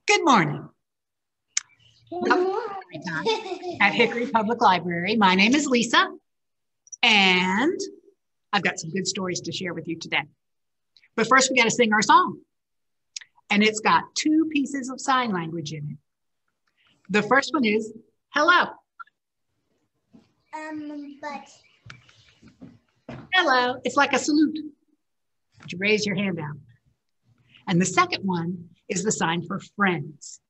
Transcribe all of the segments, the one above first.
Good morning. Good morning. At Hickory Public Library. My name is Lisa, and I've got some good stories to share with you today. But first, we got to sing our song. And it's got 2 pieces of sign language in it. The first one is hello. Hello. It's like a salute. You raise your hand out. And the second one is the sign for friends.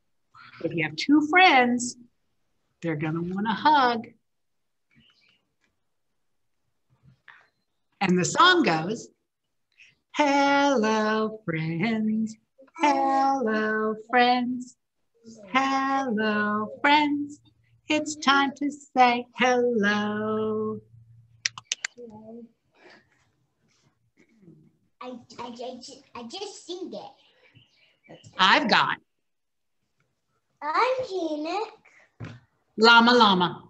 If you have 2 friends, they're going to want a hug. And the song goes, hello, friends. Hello, friends. Hello, friends. It's time to say hello. I just sing it. I've got I'm Gina. Llama Llama.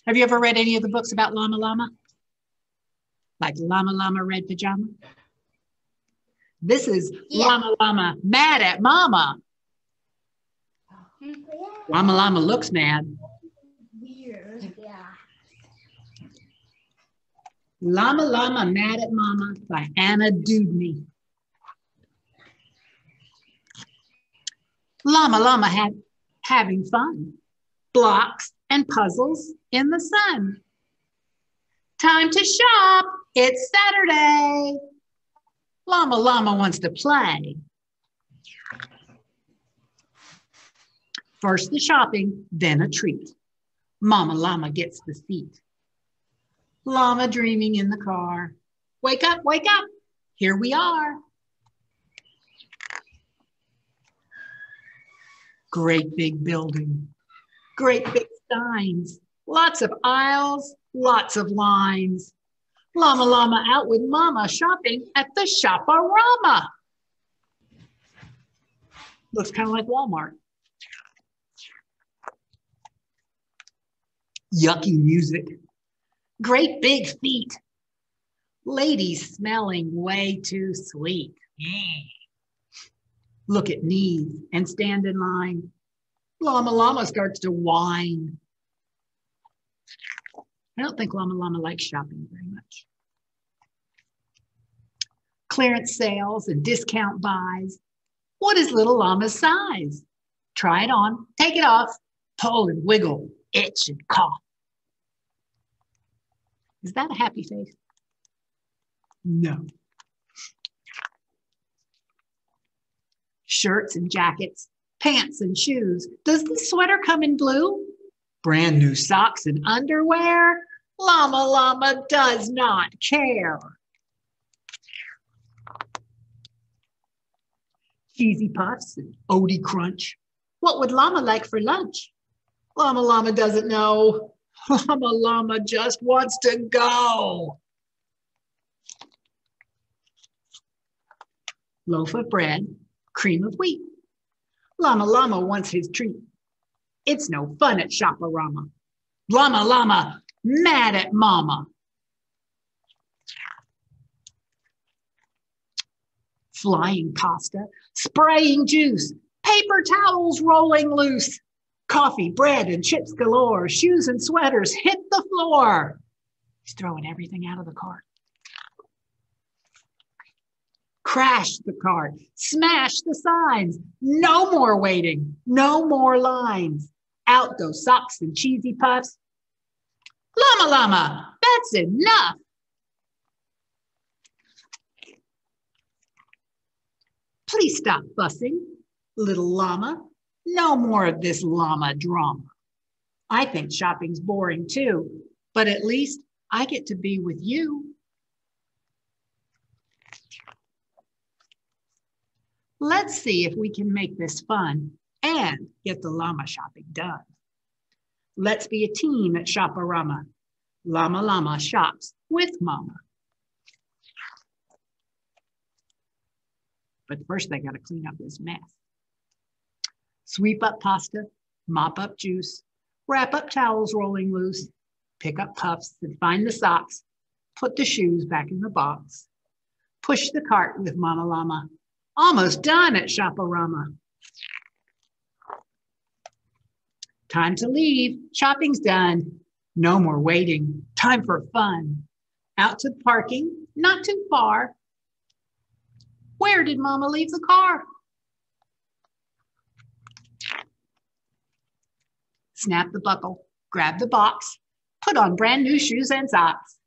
Have you ever read any of the books about Llama Llama? Like Llama Llama Red Pajama? This is Llama Llama mad at Mama. Llama Llama looks mad. Weird. Yeah. Llama Llama Mad at Mama by Anna Dudeny. Llama Llama having fun. Blocks and puzzles in the sun. Time to shop. It's Saturday. Llama Llama wants to play. First the shopping, then a treat. Mama Llama gets the seat. Llama dreaming in the car. Wake up, here we are. Great big building, great big signs, lots of aisles, lots of lines. Llama Llama out with Mama shopping at the Shop-a-Rama. Looks kind of like Walmart. Yucky music. Great big feet. Ladies smelling way too sweet. Look at knees and stand in line. Llama Llama starts to whine. I don't think Llama Llama likes shopping very much. Clearance sales and discount buys. What is little Llama's size? Try it on, take it off, pull and wiggle, itch and cough. Is that a happy face? No. Shirts and jackets, pants and shoes. Does the sweater come in blue? Brand new socks and underwear? Llama Llama does not care. Cheesy puffs and Oaty Crunch. What would Llama like for lunch? Llama Llama doesn't know. Llama Llama just wants to go. Loaf of bread, cream of wheat. Llama Llama wants his treat. It's no fun at Shop-a-Rama. Llama Llama mad at Mama. Flying pasta, spraying juice, paper towels rolling loose. Coffee, bread, and chips galore. Shoes and sweaters hit the floor. He's throwing everything out of the cart. Crash the cart. Smash the signs. No more waiting. No more lines. Out go socks and cheesy puffs. Llama Llama, that's enough. Please stop fussing, little llama. No more of this llama drama. I think shopping's boring too, but at least I get to be with you. Let's see if we can make this fun and get the llama shopping done. Let's be a team at Shop-a-Rama. Llama Llama shops with Mama. But first they gotta clean up this mess. Sweep up pasta, mop up juice, wrap up towels rolling loose, pick up puffs and find the socks, put the shoes back in the box, push the cart with Mama Llama. Almost done at Shop-a-Rama. Time to leave. Shopping's done. No more waiting. Time for fun. Out to the parking, not too far. Where did Mama leave the car? Snap the buckle, grab the box, put on brand new shoes and socks.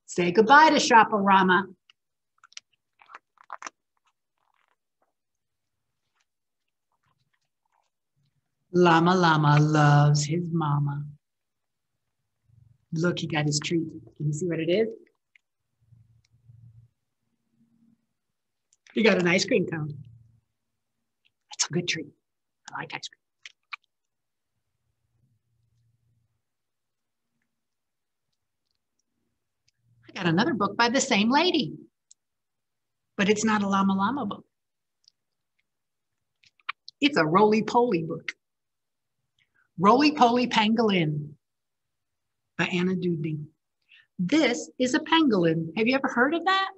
Say goodbye to Shop-a-Rama. Llama Llama loves his mama. Look, he got his treat. Can you see what it is? He got an ice cream cone. That's a good treat. I like ice cream. I got another book by the same lady, but it's not a Llama Llama book. It's a Roly-Poly book. Roly-Poly Pangolin by Dudeny. This is a pangolin. Have you ever heard of that?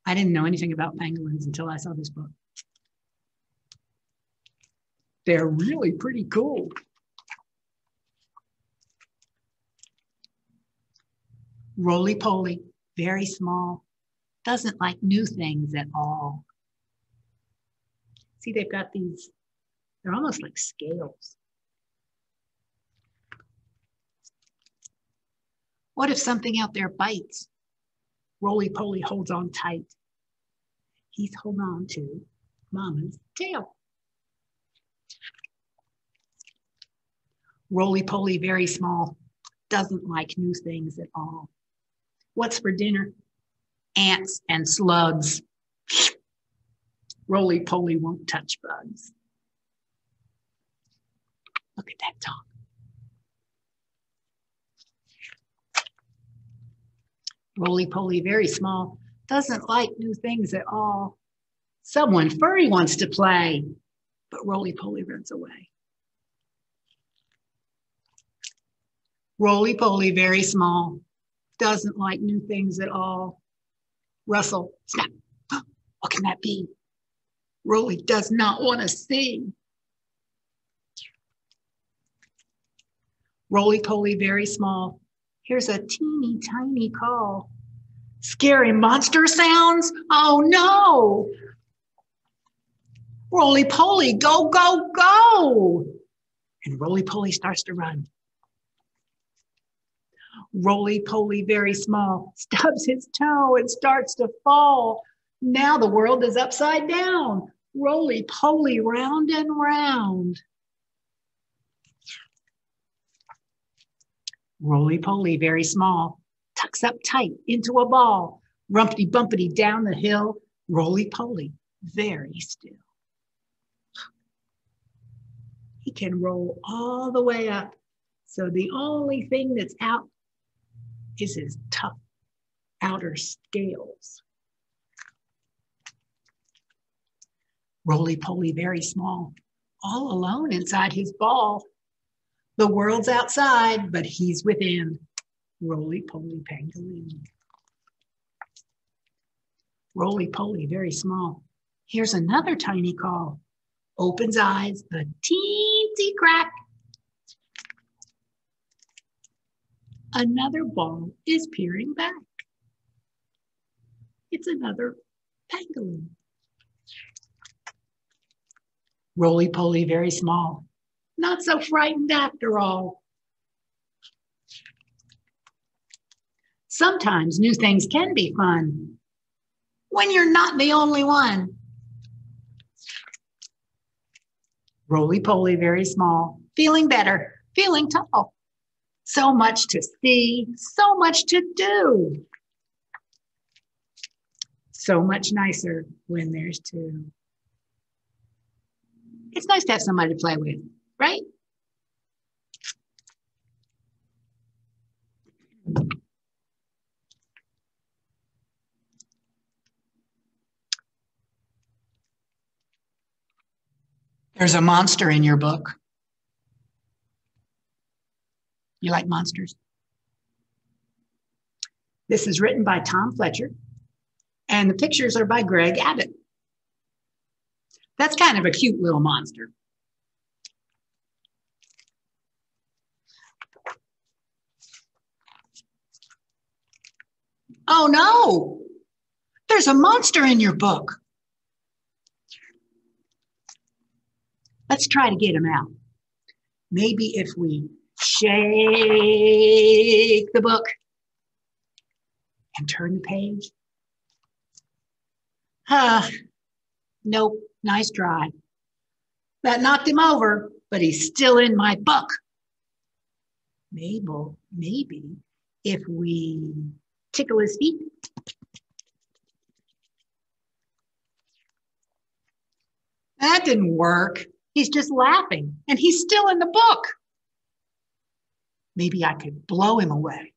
I didn't know anything about pangolins until I saw this book. They're really pretty cool. Roly-Poly, very small, doesn't like new things at all. See, they've got these, they're almost like scales. What if something out there bites? Roly-Poly holds on tight. He's holding on to Mama's tail. Roly-Poly, very small, doesn't like new things at all. What's for dinner? Ants and slugs. Roly-Poly won't touch bugs. Look at that dog. Roly-Poly, very small, doesn't like new things at all. Someone furry wants to play, but Roly-Poly runs away. Roly-Poly, very small, doesn't like new things at all. Rustle, snap. What can that be? Roly does not want to see. Roly-Poly, very small. Here's a teeny tiny call. Scary monster sounds? Oh no! Roly-Poly, go, go, go! And Roly-Poly starts to run. Roly-Poly, very small, stubs his toe and starts to fall. Now the world is upside down. Roly-Poly, round and round. Roly-Poly, very small, tucks up tight into a ball. Rumpty-bumpity down the hill. Roly-Poly, very still. He can roll all the way up. So the only thing that's out is his tough outer scales. Roly-Poly, very small, all alone inside his ball. The world's outside, but he's within. Roly-Poly Pangolin. Roly-Poly, very small. Here's another tiny call. Opens eyes, a teensy crack. Another ball is peering back. It's another pangolin. Roly-Poly, very small. Not so frightened after all. Sometimes new things can be fun when you're not the only one. Roly-Poly, very small, feeling better, feeling tall. So much to see, so much to do. So much nicer when there's two. It's nice to have somebody to play with, right? There's a monster in your book. You like monsters? This is written by Tom Fletcher, and the pictures are by Greg Abbott. That's kind of a cute little monster. Oh no, there's a monster in your book. Let's try to get him out. Maybe if we shake the book and turn the page. Nope, nice try. That knocked him over, but he's still in my book. Maybe if we tickle his feet. That didn't work. He's just laughing, and he's still in the book. Maybe I could blow him away.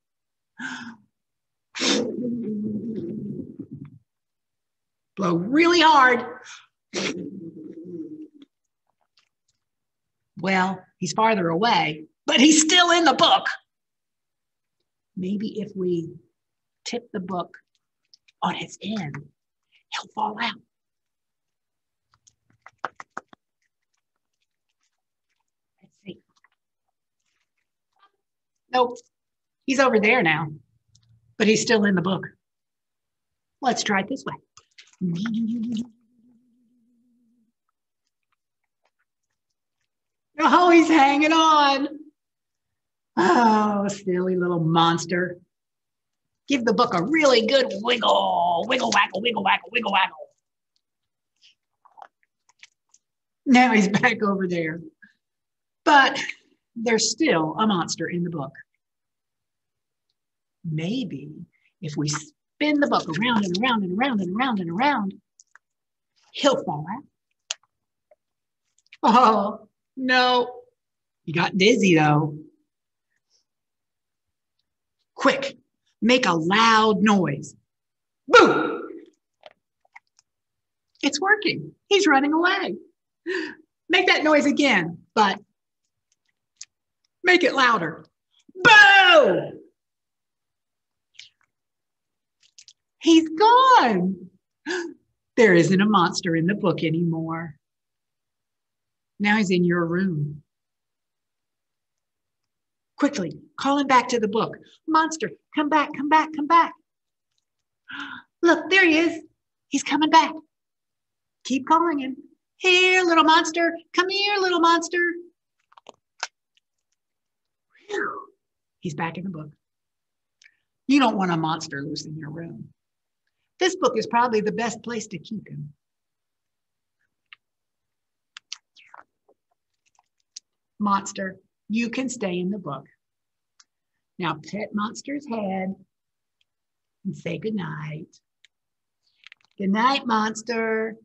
Blow really hard. Well, he's farther away, but he's still in the book. Maybe if we tip the book on its end, he'll fall out. Let's see. Nope, he's over there now, but he's still in the book. Let's try it this way. Oh, he's hanging on. Oh, silly little monster. Give the book a really good wiggle. Wiggle, waggle, wiggle, waggle, wiggle, waggle. Now he's back over there. But there's still a monster in the book. Maybe if we spin the book around and around and around and around and around, he'll fall out. Oh, no. He got dizzy though. Quick, make a loud noise. Boo! It's working. He's running away. Make that noise again, but make it louder. Boo! He's gone. There isn't a monster in the book anymore. Now he's in your room. Quickly, call him back to the book. Monster, come back, come back, come back. Look, there he is. He's coming back. Keep calling him. Here, little monster. Come here, little monster. Whew. He's back in the book. You don't want a monster loose in your room. This book is probably the best place to keep him. Monster, you can stay in the book. Now pet Monster's head and say goodnight. Good night, Monster.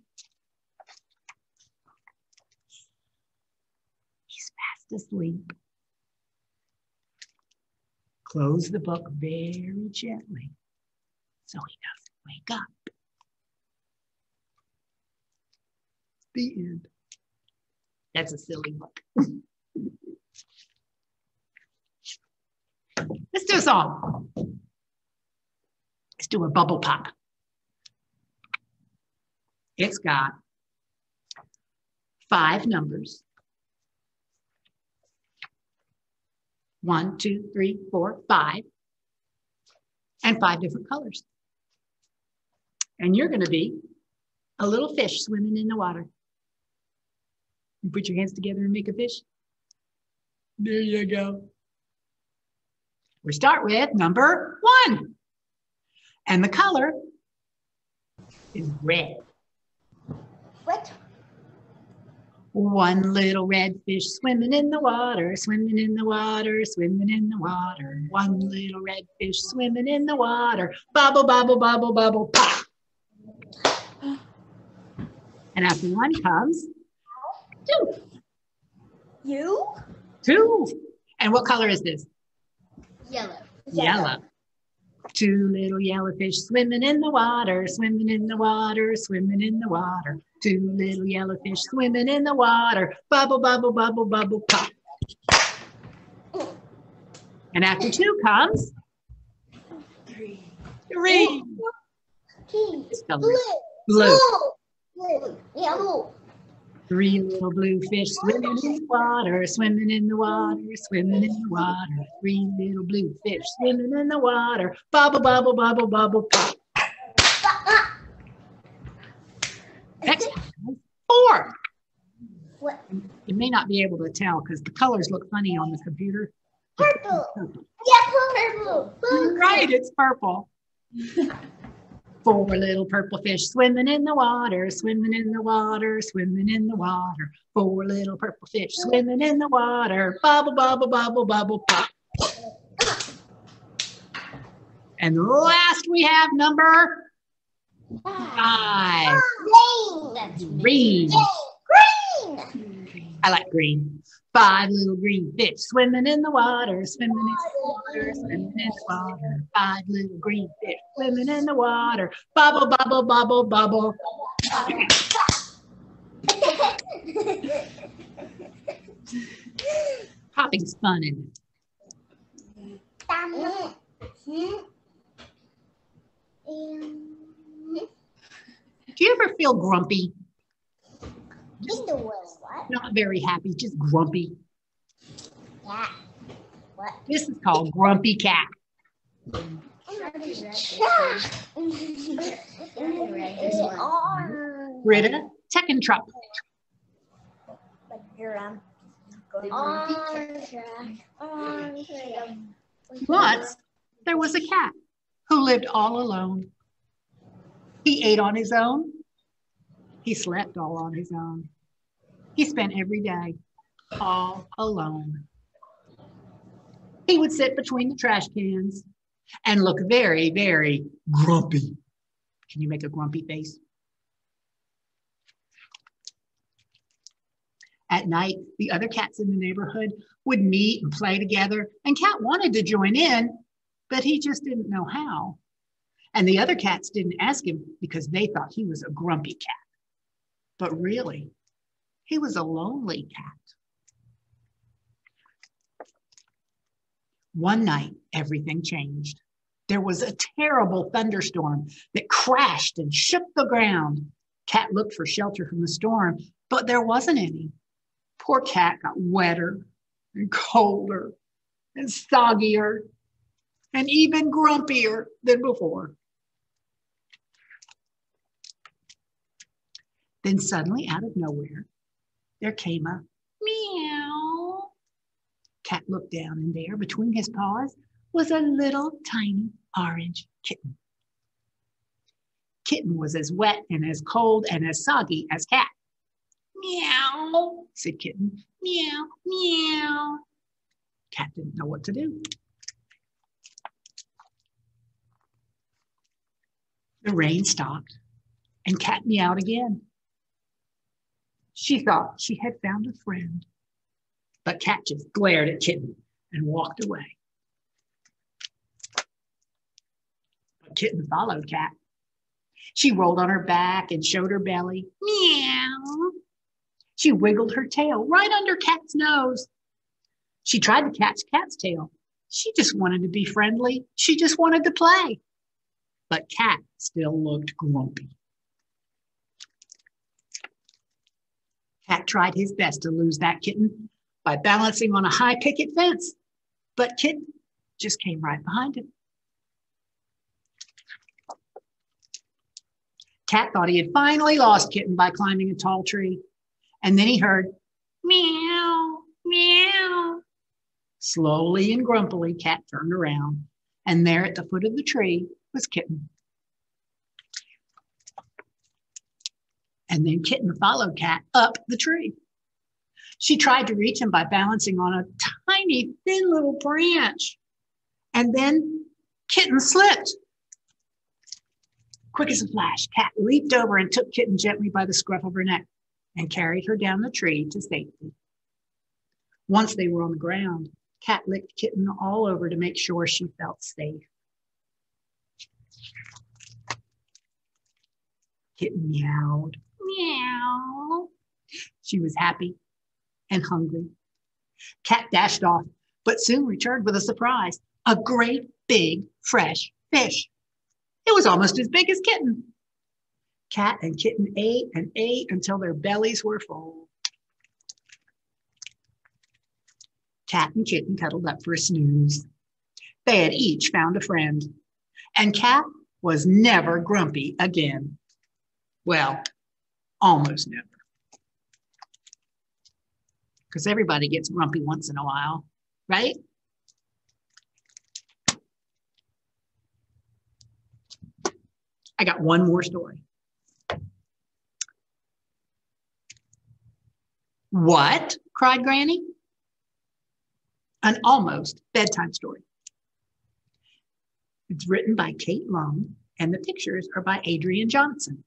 He's fast asleep. Close the book very gently so he doesn't wake up. The end. That's a silly book. Let's do a song. Let's do a bubble pop. It's got 5 numbers. 1, 2, 3, 4, 5. And 5 different colors. And you're going to be a little fish swimming in the water. You put your hands together and make a fish. There you go. We start with number 1. And the color is red. What? One little red fish swimming in the water, swimming in the water, swimming in the water. One little red fish swimming in the water. Bubble, bubble, bubble, bubble, pop. And after 1 comes 2. You? 2. And what color is this? Yellow. Yellow. 2 little yellow fish swimming in the water, swimming in the water, swimming in the water. 2 little yellow fish swimming in the water. Bubble, bubble, bubble, bubble, pop. And after 2 comes 3. Blue. Blue. Blue. Yellow. Three little blue fish swimming in the water, swimming in the water, swimming in the water. Three little blue fish swimming in the water. Bubble, bubble, bubble, bubble, pop. Next, 4. What? You may not be able to tell because the colors look funny on the computer. Purple. Yeah, purple. Right, it's purple. 4 little purple fish swimming in the water, swimming in the water, swimming in the water. 4 little purple fish swimming in the water. Bubble, bubble, bubble, bubble, pop. And last we have number 5. Green. I like green. 5 little green fish swimming in the water, swimming in the water, swimming in the water. 5 little green fish swimming in the water. Bubble, bubble, bubble, bubble. Popping's fun, isn't it? Do you ever feel grumpy? What? Not very happy, just grumpy. Yeah. What? This is called Grumpy Cat. Britta Teckentrop. Once there was a cat who lived all alone. He ate on his own. He slept all on his own. He spent every day all alone. He would sit between the trash cans and look very, very grumpy. Can you make a grumpy face? At night, the other cats in the neighborhood would meet and play together, and Cat wanted to join in, but he just didn't know how. And the other cats didn't ask him because they thought he was a grumpy cat. But really, he was a lonely cat. One night, everything changed. There was a terrible thunderstorm that crashed and shook the ground. Cat looked for shelter from the storm, but there wasn't any. Poor Cat got wetter and colder and soggier and even grumpier than before. Then suddenly, out of nowhere, there came a meow. Cat looked down, and there, between his paws, was a little tiny orange kitten. Kitten was as wet and as cold and as soggy as Cat. Meow, said Kitten. Meow, meow. Cat didn't know what to do. The rain stopped, and Cat meowed again. She thought she had found a friend, but Cat just glared at Kitten and walked away. But Kitten followed Cat. She rolled on her back and showed her belly. Meow. She wiggled her tail right under Cat's nose. She tried to catch Cat's tail. She just wanted to be friendly. She just wanted to play. But Cat still looked grumpy. Cat tried his best to lose that kitten by balancing on a high picket fence, but Kitten just came right behind him. Cat thought he had finally lost Kitten by climbing a tall tree, and then he heard meow, meow. Slowly and grumpily, Cat turned around, and there at the foot of the tree was Kitten. And then Kitten followed Cat up the tree. She tried to reach him by balancing on a tiny, thin little branch. And then Kitten slipped. Quick as a flash, Cat leaped over and took Kitten gently by the scruff of her neck and carried her down the tree to safety. Once they were on the ground, Cat licked Kitten all over to make sure she felt safe. Kitten meowed. Meow. She was happy and hungry. Cat dashed off, but soon returned with a surprise, a great big fresh fish. It was almost as big as Kitten. Cat and kitten ate and ate until their bellies were full. Cat and kitten cuddled up for a snooze. They had each found a friend, and Cat was never grumpy again. Well, almost never. Because everybody gets grumpy once in a while, right? I got one more story. What? Cried Granny. An almost bedtime story. It's written by Kate Long, and the pictures are by Adrian Johnson.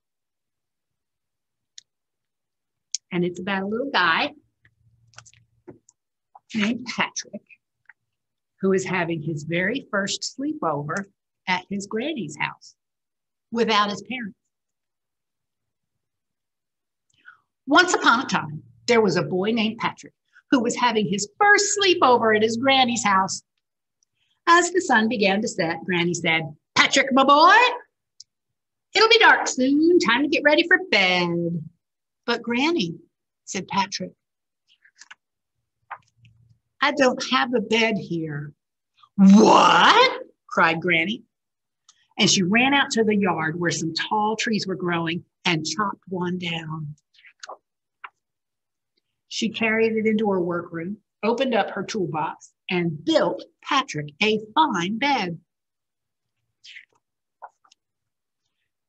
And it's about a little guy named Patrick, who is having his very first sleepover at his granny's house without his parents. Once upon a time, there was a boy named Patrick who was having his first sleepover at his granny's house. As the sun began to set, Granny said, "Patrick, my boy, it'll be dark soon. Time to get ready for bed." "But Granny," said Patrick, "I don't have a bed here." "What?" cried Granny. And she ran out to the yard where some tall trees were growing and chopped one down. She carried it into her workroom, opened up her toolbox, and built Patrick a fine bed.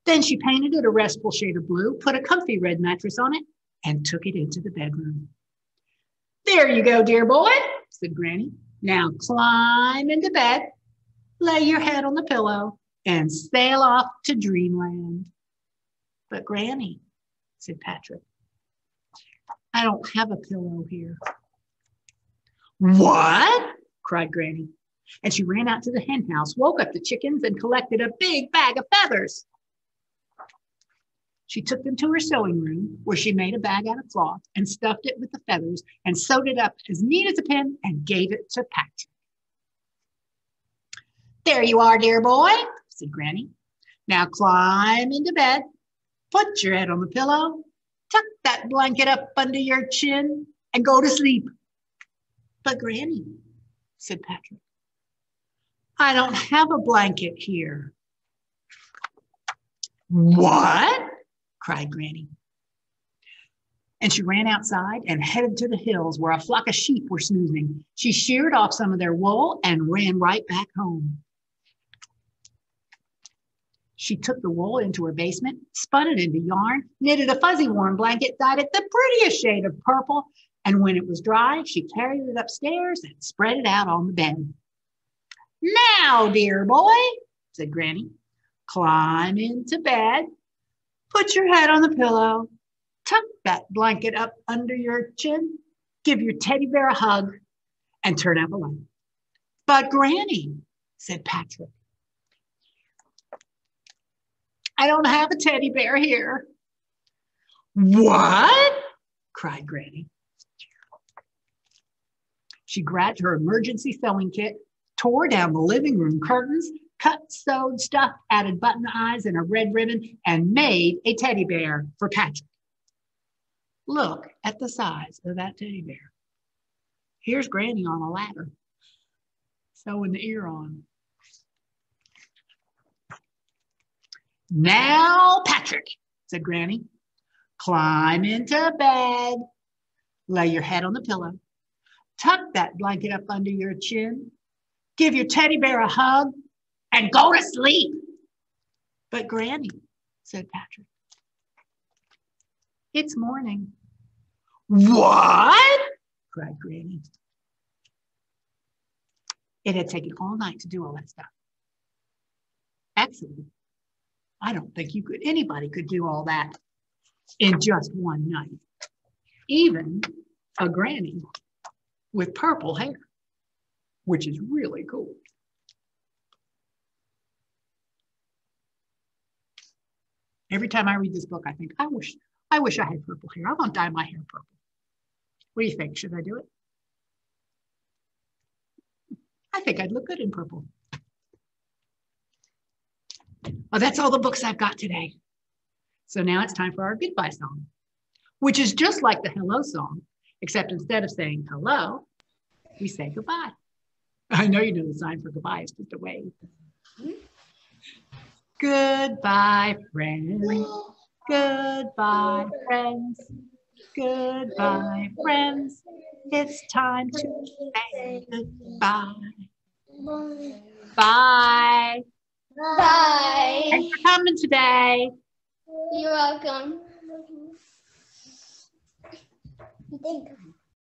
Then she painted it a restful shade of blue, put a comfy red mattress on it, and took it into the bedroom. "There you go, dear boy," said Granny. "Now climb into bed, lay your head on the pillow, and sail off to dreamland." "But Granny," said Patrick, "I don't have a pillow here." "What?" cried Granny. And she ran out to the hen house, woke up the chickens, and collected a big bag of feathers. She took them to her sewing room, where she made a bag out of cloth and stuffed it with the feathers and sewed it up as neat as a pin and gave it to Patrick. "There you are, dear boy," said Granny. "Now climb into bed, put your head on the pillow, tuck that blanket up under your chin, and go to sleep." "But Granny," said Patrick, "I don't have a blanket here." "What?" cried Granny. And she ran outside and headed to the hills where a flock of sheep were snoozing. She sheared off some of their wool and ran right back home. She took the wool into her basement, spun it into yarn, knitted a fuzzy warm blanket, dyed it the prettiest shade of purple, and when it was dry, she carried it upstairs and spread it out on the bed. "Now, dear boy," said Granny, "climb into bed, put your head on the pillow, tuck that blanket up under your chin, give your teddy bear a hug, and turn out the light." "But Granny," said Patrick, "I don't have a teddy bear here." "What?" cried Granny. She grabbed her emergency sewing kit, tore down the living room curtains, cut, sewed, stuffed, added button eyes and a red ribbon, and made a teddy bear for Patrick. Look at the size of that teddy bear. Here's Granny on a ladder, sewing the ear on. "Now, Patrick," said Granny, "climb into bed, lay your head on the pillow, tuck that blanket up under your chin, give your teddy bear a hug, and go to sleep." "But Granny," said Patrick, "it's morning." "What?" cried Granny. It had taken all night to do all that stuff. Actually, I don't think anybody could do all that in just one night. Even a granny with purple hair, which is really cool. Every time I read this book, I think, I wish I had purple hair. I want to dye my hair purple. What do you think? Should I do it? I think I'd look good in purple. Well, that's all the books I've got today. So now it's time for our goodbye song, which is just like the hello song, except instead of saying hello, we say goodbye. I know you know the sign for goodbye is just a wave. Goodbye, friends. Goodbye, friends. Goodbye, friends. It's time to say goodbye. Bye. Bye. Thanks for coming today. You're welcome. Thank you.